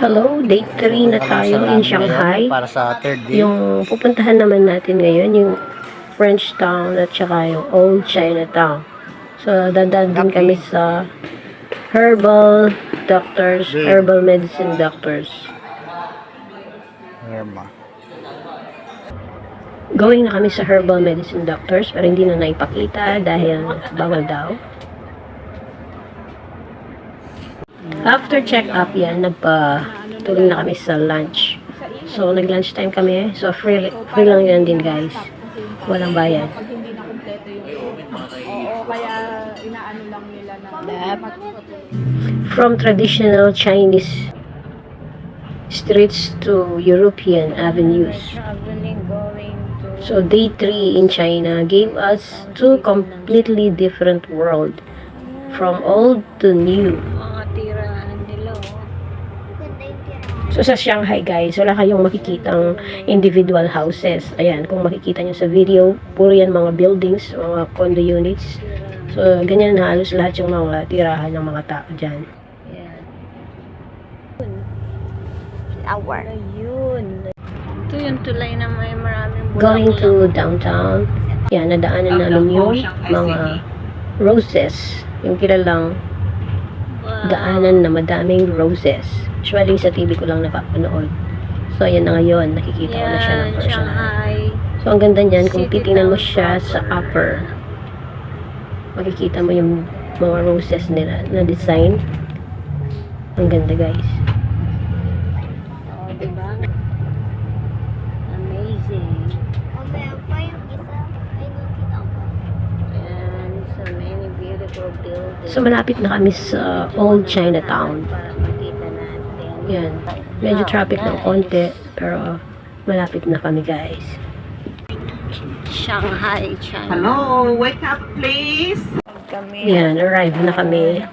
Hello, day 3 na tayo in Shanghai. Para sa third day. Yung pupuntahan naman natin ngayon, yung French Town at saka yung Old Chinatown. So, dadaan din kami sa herbal doctors, herbal medicine doctors. Herma. Going na kami sa herbal medicine doctors pero hindi na naipakita dahil bawal daw. After check-up yan, nagpa-tuloy na kami sa lunch. So, nag-lunch time kami. So, free lang yan din, guys. Walang bayad. Pag hindi na kumpleto yung oo, kaya inaano lang nila na From traditional Chinese streets to European avenues. So, day 3 in China gave us two completely different world. From old to new. So, sa Shanghai, guys, wala kayong makikitang individual houses. Ayan, kung makikita nyo sa video, puro yan mga buildings, mga condo units. So, ganyan na halos lahat yung mga tirahan ng mga tao dyan. Ayan. Tower. Ayun. Ito yung tulay na may maraming bulaklak. Going to downtown, yan, nadaanan namin yung mga roses. Yung kilalang daanan na madaming roses. Usually, sa TV ko lang napapanood. So, ayan na ngayon. Nakikita ko na siya ng personal. Shanghai. So, ang ganda niyan, kung titingnan mo siya sa upper, makikita mo yung mga roses nila na design. Ang ganda, guys. Oh, diba? Amazing. And so many beautiful buildings. So, malapit na kami sa Old Chinatown. Para makita natin. Yan. Medyo traffic ng konti, pero malapit na kami, guys. Shanghai, China. Hello, wake up please. Kami. Yan, arrive na kami.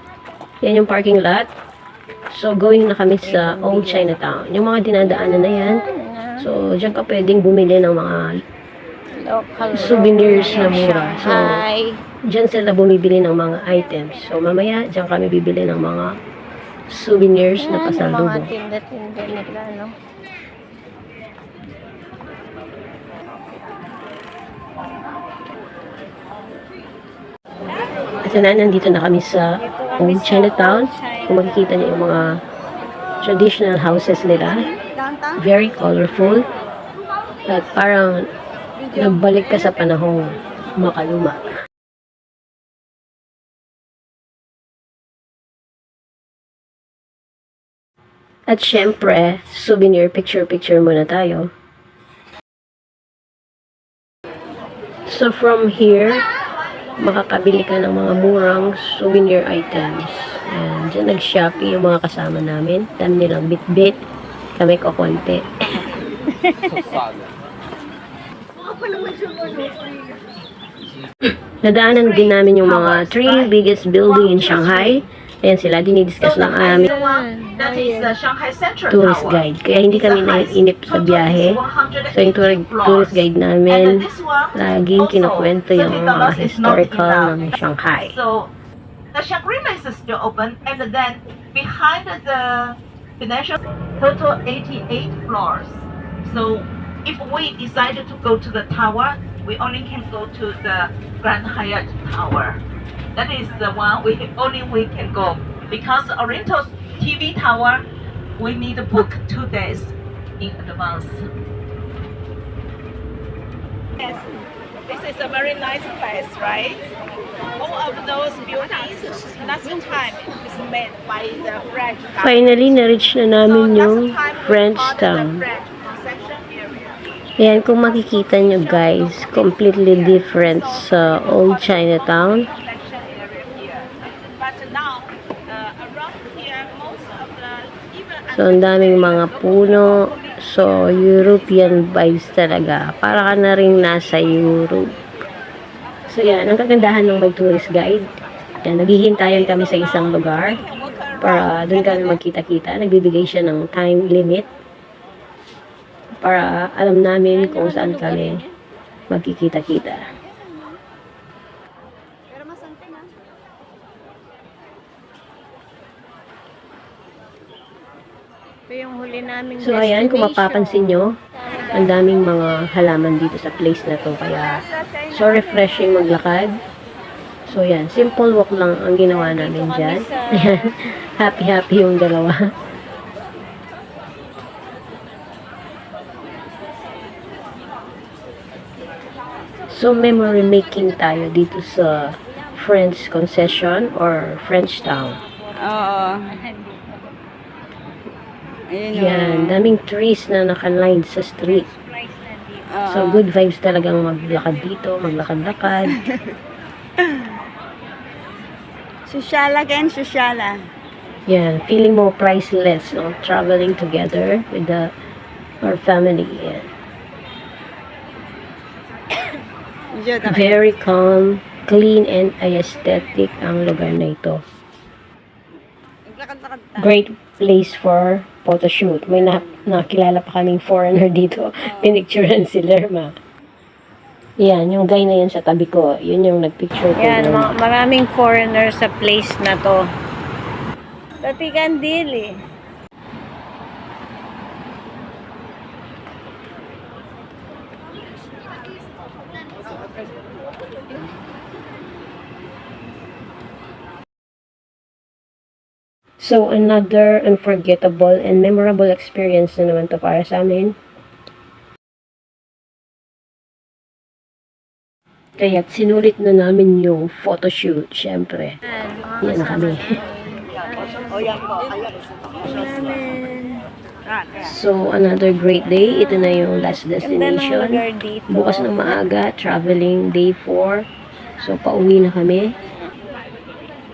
Yan yung parking lot. So, going na kami sa Old Chinatown. Yung mga dinadaanan na yan. So, dyan ka pwedeng bumili ng mga Local souvenirs na mura. So, Shanghai. dyan sila bumibili ng mga items. So, mamaya, dyan kami bibili ng mga souvenirs na Mga pasalubong. tinda-tinda nila, no? At na, nandito na kami sa Old Chinatown. Kung makikita niyo yung mga traditional houses nila. Very colorful. At parang nagbalik ka sa panahong makaluma. At syempre, souvenir picture-picture muna tayo. So from here, makakabili ka ng mga murang souvenir items. Ayan, dyan nag-shopping yung mga kasama namin. Dami nilang bit-bit. Kami ko konti. Nadaanan din namin yung mga 3 biggest building in Shanghai. Ayan sila, dinidiscuss lang namin That is the Shanghai Central tourist Tower. guide. Kaya hindi kami naiinip sa biyahe. So yung tourist guide namin, laging kinukwento yung mga historical ng Shanghai. So the Shangri-La is still open, and then behind the financial total 88 floors. So if we decided to go to the tower, we only can go to the Grand Hyatt Tower. That is the one we can go, because Oriental TV Tower we need to book 2 days in advance. Yes, this is a very nice place, right? All of those buildings, last time is made by the French government. Finally, na-reach na namin yung French Town. Ayan, kung makikita nyo guys, completely different sa Old Chinatown. So, ang daming mga puno. So, European vibes talaga. Para ka na rin nasa Europe. So, yan. Ang kagandahan ng mag-tourist guide. Yan, naghihintayan kami sa isang lugar. Para doon kami magkita-kita. Nagbibigay siya ng time limit. Para alam namin kung saan kami magkikita-kita. Ito yung huli naming So ayan, kung mapapansin nyo, ang daming mga halaman dito sa place na to. Kaya so refreshing maglakad. So yan, simple walk lang ang ginawa namin dyan. Ayan, happy-happy yung dalawa. So memory making tayo dito sa French Concession or French Town. Oo. Ayun Yan, daming trees na nakaline sa street. So good vibes talagang maglakad dito, maglakad-lakad. Sosyala kayo, sosyala. Yan, feeling mo priceless, no? Traveling together with our family. Yan. Very calm, clean, and aesthetic ang lugar na ito. Great place for photoshoot. May nakilala pa kaming foreigner dito. Pinicturean si Lerma. Yan, yung guy na yan sa tabi ko. Yun yung nagpicture ko. Yan, doon. maraming foreigner sa place na to. Dati Kandil eh. So, another unforgettable and memorable experience na naman to para sa amin. Kaya sinulit na namin yung photoshoot, syempre. Yan na kami. So, another great day. Ito na yung last Ganda ng destination. lugar dito. Bukas ng maaga, traveling day 4. So, pauwi na kami.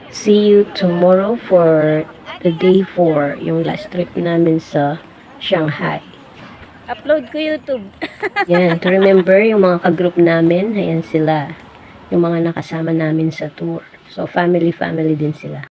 See you tomorrow for the day 4, yung last trip namin sa Shanghai. Upload ko YouTube. Yan, to remember yung mga ka-group namin, ayan sila. Yung mga nakasama namin sa tour. So, family din sila.